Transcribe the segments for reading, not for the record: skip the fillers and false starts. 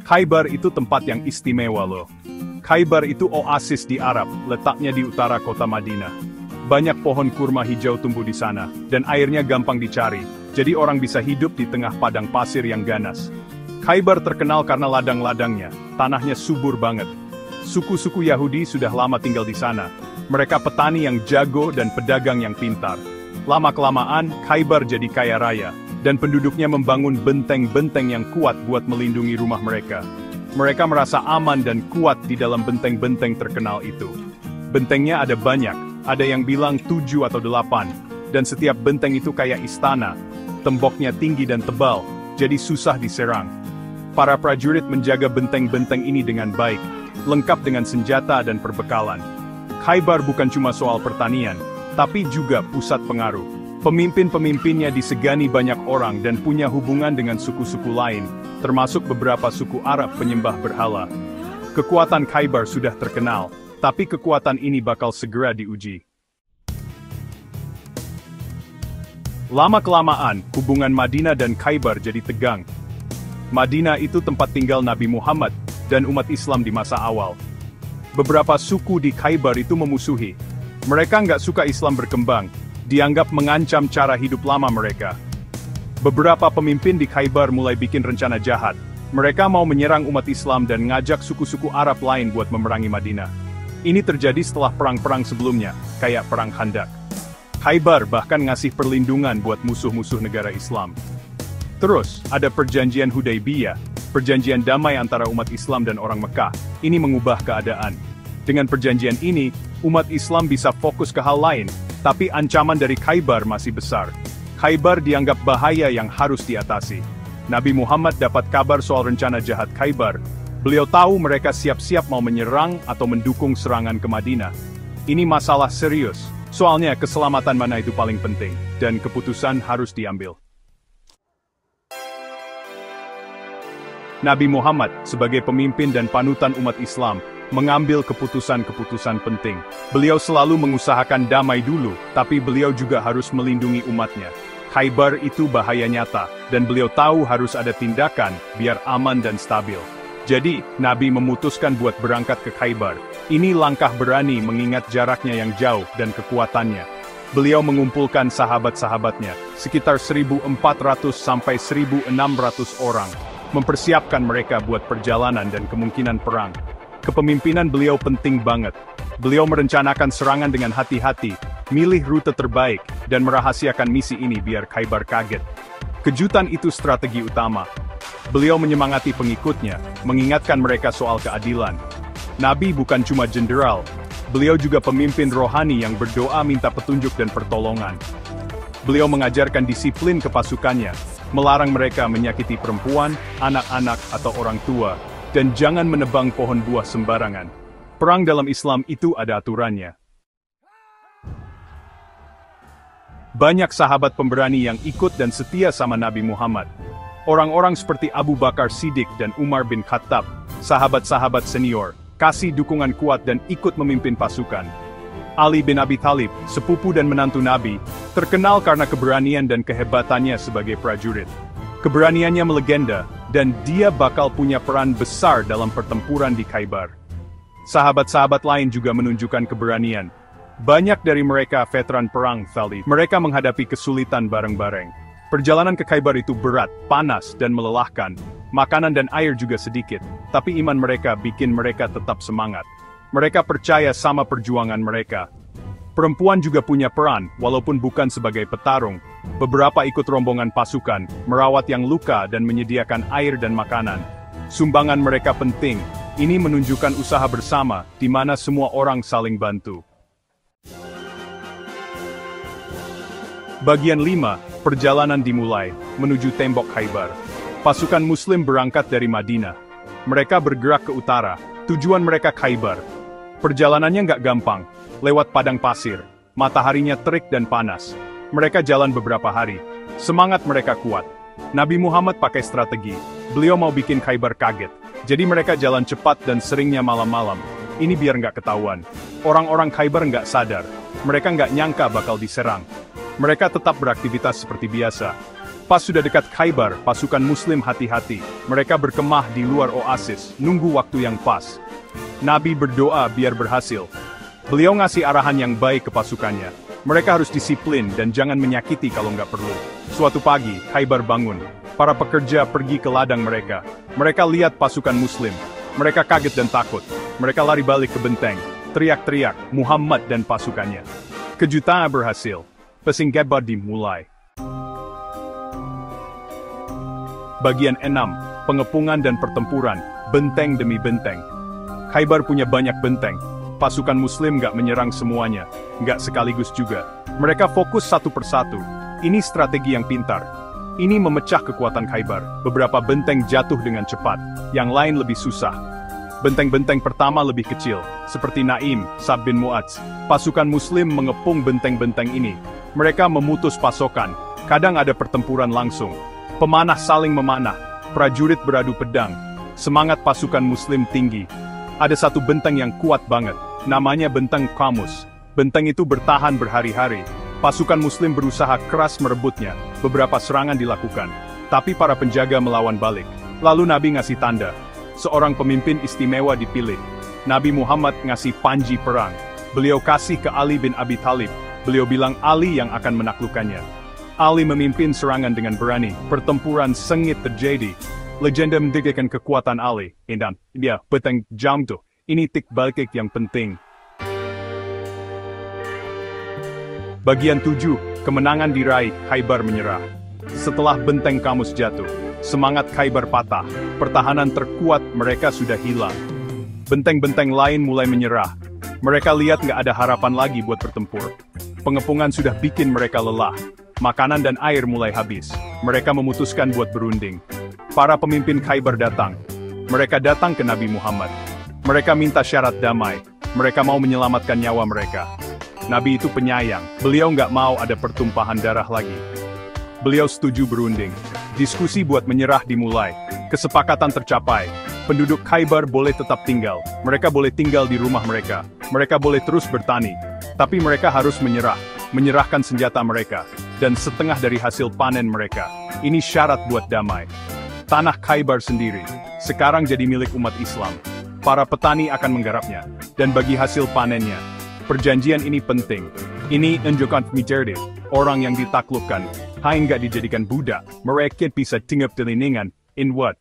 Khaybar itu tempat yang istimewa loh. Khaybar itu oasis di Arab, letaknya di utara kota Madinah. Banyak pohon kurma hijau tumbuh di sana, dan airnya gampang dicari, jadi orang bisa hidup di tengah padang pasir yang ganas. Khaybar terkenal karena ladang-ladangnya, tanahnya subur banget. Suku-suku Yahudi sudah lama tinggal di sana. Mereka petani yang jago dan pedagang yang pintar. Lama-kelamaan, Khaybar jadi kaya raya, dan penduduknya membangun benteng-benteng yang kuat buat melindungi rumah mereka. Mereka merasa aman dan kuat di dalam benteng-benteng terkenal itu. Bentengnya ada banyak, ada yang bilang 7 atau 8, dan setiap benteng itu kayak istana. Temboknya tinggi dan tebal, jadi susah diserang. Para prajurit menjaga benteng-benteng ini dengan baik, lengkap dengan senjata dan perbekalan. Khaybar bukan cuma soal pertanian, tapi juga pusat pengaruh. Pemimpin-pemimpinnya disegani banyak orang dan punya hubungan dengan suku-suku lain, termasuk beberapa suku Arab penyembah berhala. Kekuatan Khaybar sudah terkenal, tapi kekuatan ini bakal segera diuji. Lama-kelamaan, hubungan Madinah dan Khaybar jadi tegang. Madinah itu tempat tinggal Nabi Muhammad dan umat Islam di masa awal. Beberapa suku di Khaybar itu memusuhi. Mereka nggak suka Islam berkembang, dianggap mengancam cara hidup lama mereka. Beberapa pemimpin di Khaybar mulai bikin rencana jahat. Mereka mau menyerang umat Islam dan ngajak suku-suku Arab lain buat memerangi Madinah. Ini terjadi setelah perang-perang sebelumnya, kayak Perang Khandak. Khaybar bahkan ngasih perlindungan buat musuh-musuh negara Islam. Terus, ada perjanjian Hudaybiyah, perjanjian damai antara umat Islam dan orang Mekah. Ini mengubah keadaan. Dengan perjanjian ini, umat Islam bisa fokus ke hal lain, tapi ancaman dari Khaybar masih besar. Khaybar dianggap bahaya yang harus diatasi. Nabi Muhammad dapat kabar soal rencana jahat Khaybar. Beliau tahu mereka siap-siap mau menyerang atau mendukung serangan ke Madinah. Ini masalah serius, soalnya keselamatan mana itu paling penting, dan keputusan harus diambil. Nabi Muhammad, sebagai pemimpin dan panutan umat Islam, mengambil keputusan-keputusan penting. Beliau selalu mengusahakan damai dulu, tapi beliau juga harus melindungi umatnya. Khaybar itu bahaya nyata, dan beliau tahu harus ada tindakan, biar aman dan stabil. Jadi, Nabi memutuskan buat berangkat ke Khaybar. Ini langkah berani mengingat jaraknya yang jauh dan kekuatannya. Beliau mengumpulkan sahabat-sahabatnya, sekitar 1.400 sampai 1.600 orang, mempersiapkan mereka buat perjalanan dan kemungkinan perang. Kepemimpinan beliau penting banget. Beliau merencanakan serangan dengan hati-hati, milih rute terbaik, dan merahasiakan misi ini biar Khaybar kaget. Kejutan itu strategi utama. Beliau menyemangati pengikutnya, mengingatkan mereka soal keadilan. Nabi bukan cuma jenderal, beliau juga pemimpin rohani yang berdoa minta petunjuk dan pertolongan. Beliau mengajarkan disiplin ke pasukannya, melarang mereka menyakiti perempuan, anak-anak, atau orang tua, dan jangan menebang pohon buah sembarangan. Perang dalam Islam itu ada aturannya. Banyak sahabat pemberani yang ikut dan setia sama Nabi Muhammad. Orang-orang seperti Abu Bakar Siddiq dan Umar bin Khattab, sahabat-sahabat senior, kasih dukungan kuat dan ikut memimpin pasukan. Ali bin Abi Thalib, sepupu dan menantu Nabi, terkenal karena keberanian dan kehebatannya sebagai prajurit. Keberaniannya melegenda, dan dia bakal punya peran besar dalam pertempuran di Khaybar. Sahabat-sahabat lain juga menunjukkan keberanian. Banyak dari mereka veteran perang Thalib. Mereka menghadapi kesulitan bareng-bareng. Perjalanan ke Khaybar itu berat, panas, dan melelahkan. Makanan dan air juga sedikit, tapi iman mereka bikin mereka tetap semangat. Mereka percaya sama perjuangan mereka. Perempuan juga punya peran, walaupun bukan sebagai petarung. Beberapa ikut rombongan pasukan, merawat yang luka dan menyediakan air dan makanan. Sumbangan mereka penting. Ini menunjukkan usaha bersama, di mana semua orang saling bantu. Bagian 5, perjalanan dimulai, menuju tembok Khaybar. Pasukan Muslim berangkat dari Madinah. Mereka bergerak ke utara, tujuan mereka Khaybar. Perjalanannya nggak gampang, lewat padang pasir, mataharinya terik dan panas. Mereka jalan beberapa hari, semangat mereka kuat. Nabi Muhammad pakai strategi, beliau mau bikin Khaybar kaget. Jadi mereka jalan cepat dan seringnya malam-malam. Ini biar nggak ketahuan. Orang-orang Khaybar nggak sadar, mereka nggak nyangka bakal diserang. Mereka tetap beraktivitas seperti biasa. Pas sudah dekat Khaybar, pasukan Muslim hati-hati. Mereka berkemah di luar oasis, nunggu waktu yang pas. Nabi berdoa biar berhasil. Beliau ngasih arahan yang baik ke pasukannya. Mereka harus disiplin dan jangan menyakiti kalau nggak perlu. Suatu pagi, Khaybar bangun. Para pekerja pergi ke ladang mereka. Mereka lihat pasukan Muslim. Mereka kaget dan takut. Mereka lari balik ke benteng. Teriak-teriak, Muhammad dan pasukannya. Kejutan berhasil. Pesinggebar dimulai. Bagian 6. Pengepungan dan pertempuran, benteng demi benteng. Khaybar punya banyak benteng. Pasukan Muslim nggak menyerang semuanya, nggak sekaligus juga. Mereka fokus satu persatu. Ini strategi yang pintar. Ini memecah kekuatan Khaybar. Beberapa benteng jatuh dengan cepat, yang lain lebih susah. Benteng-benteng pertama lebih kecil, seperti Naim, Sa'd bin Mu'adz. Pasukan Muslim mengepung benteng-benteng ini. Mereka memutus pasokan. Kadang ada pertempuran langsung. Pemanah saling memanah, prajurit beradu pedang. Semangat pasukan Muslim tinggi. Ada satu benteng yang kuat banget, namanya Benteng Qamus. Benteng itu bertahan berhari-hari. Pasukan Muslim berusaha keras merebutnya. Beberapa serangan dilakukan, tapi para penjaga melawan balik. Lalu Nabi ngasih tanda. Seorang pemimpin istimewa dipilih. Nabi Muhammad ngasih panji perang. Beliau kasih ke Ali bin Abi Thalib. Beliau bilang Ali yang akan menaklukkannya. Ali memimpin serangan dengan berani. Pertempuran sengit terjadi. Legenda mendedikasikan kekuatan Ali. Dan dia petang jam tuh. Ini tik balik yang penting. Bagian 7. Kemenangan diraih, Khaybar menyerah. Setelah benteng Qamus jatuh, semangat Khaybar patah. Pertahanan terkuat mereka sudah hilang. Benteng-benteng lain mulai menyerah. Mereka lihat nggak ada harapan lagi buat bertempur. Pengepungan sudah bikin mereka lelah. Makanan dan air mulai habis. Mereka memutuskan buat berunding. Para pemimpin Khaybar datang. Mereka datang ke Nabi Muhammad. Mereka minta syarat damai. Mereka mau menyelamatkan nyawa mereka. Nabi itu penyayang. Beliau nggak mau ada pertumpahan darah lagi. Beliau setuju berunding. Diskusi buat menyerah dimulai. Kesepakatan tercapai. Penduduk Khaybar boleh tetap tinggal. Mereka boleh tinggal di rumah mereka. Mereka boleh terus bertani. Tapi mereka harus menyerah. Menyerahkan senjata mereka. Dan setengah dari hasil panen mereka. Ini syarat buat damai. Tanah Khaybar sendiri, sekarang jadi milik umat Islam. Para petani akan menggarapnya, dan bagi hasil panennya. Perjanjian ini penting. Ini menunjukkan micerdik, orang yang ditaklukkan, hanya nggak dijadikan budak, mereka bisa tinggal diliningan, in what?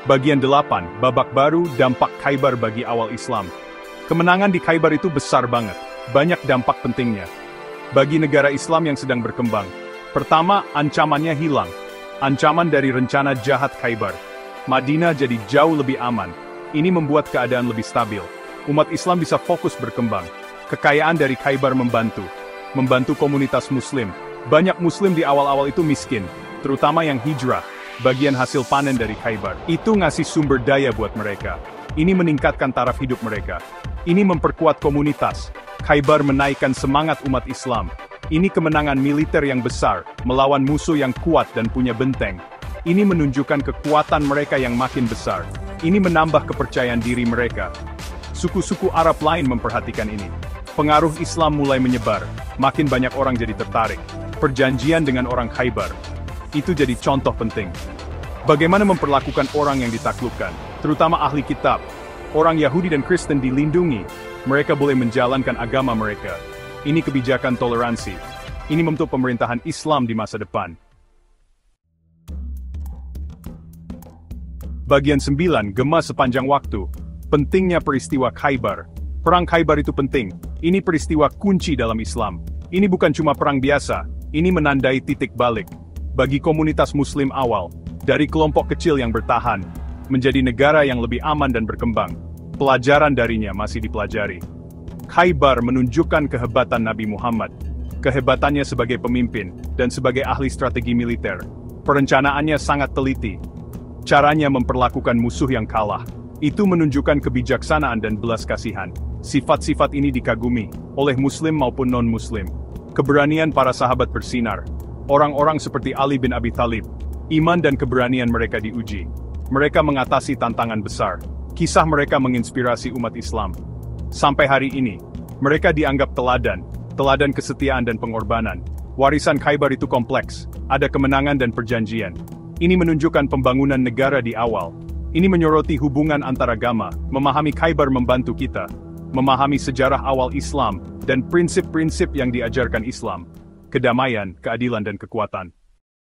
Bagian 8, babak baru, dampak Khaybar bagi awal Islam. Kemenangan di Khaybar itu besar banget. Banyak dampak pentingnya. Bagi negara Islam yang sedang berkembang. Pertama, ancamannya hilang. Ancaman dari rencana jahat Khaybar. Madinah jadi jauh lebih aman. Ini membuat keadaan lebih stabil. Umat Islam bisa fokus berkembang. Kekayaan dari Khaybar membantu. Membantu komunitas Muslim. Banyak Muslim di awal-awal itu miskin. Terutama yang hijrah. Bagian hasil panen dari Khaybar. Itu ngasih sumber daya buat mereka. Ini meningkatkan taraf hidup mereka. Ini memperkuat komunitas. Khaybar menaikkan semangat umat Islam. Ini kemenangan militer yang besar, melawan musuh yang kuat dan punya benteng. Ini menunjukkan kekuatan mereka yang makin besar. Ini menambah kepercayaan diri mereka. Suku-suku Arab lain memperhatikan ini. Pengaruh Islam mulai menyebar. Makin banyak orang jadi tertarik. Perjanjian dengan orang Khaybar. Itu jadi contoh penting. Bagaimana memperlakukan orang yang ditaklukkan, terutama ahli kitab. Orang Yahudi dan Kristen dilindungi. Mereka boleh menjalankan agama mereka. Ini kebijakan toleransi. Ini membentuk pemerintahan Islam di masa depan. Bagian 9, gema sepanjang waktu. Pentingnya peristiwa Khaybar. Perang Khaybar itu penting. Ini peristiwa kunci dalam Islam. Ini bukan cuma perang biasa. Ini menandai titik balik. Bagi komunitas Muslim awal, dari kelompok kecil yang bertahan, menjadi negara yang lebih aman dan berkembang. Pelajaran darinya masih dipelajari. Khaybar menunjukkan kehebatan Nabi Muhammad. Kehebatannya sebagai pemimpin, dan sebagai ahli strategi militer. Perencanaannya sangat teliti. Caranya memperlakukan musuh yang kalah. Itu menunjukkan kebijaksanaan dan belas kasihan. Sifat-sifat ini dikagumi, oleh Muslim maupun non-Muslim. Keberanian para sahabat bersinar. Orang-orang seperti Ali bin Abi Thalib. Iman dan keberanian mereka diuji. Mereka mengatasi tantangan besar. Kisah mereka menginspirasi umat Islam. Sampai hari ini, mereka dianggap teladan kesetiaan dan pengorbanan. Warisan Khaybar itu kompleks, ada kemenangan dan perjanjian. Ini menunjukkan pembangunan negara di awal. Ini menyoroti hubungan antaragama, memahami Khaybar membantu kita, memahami sejarah awal Islam, dan prinsip-prinsip yang diajarkan Islam. Kedamaian, keadilan dan kekuatan.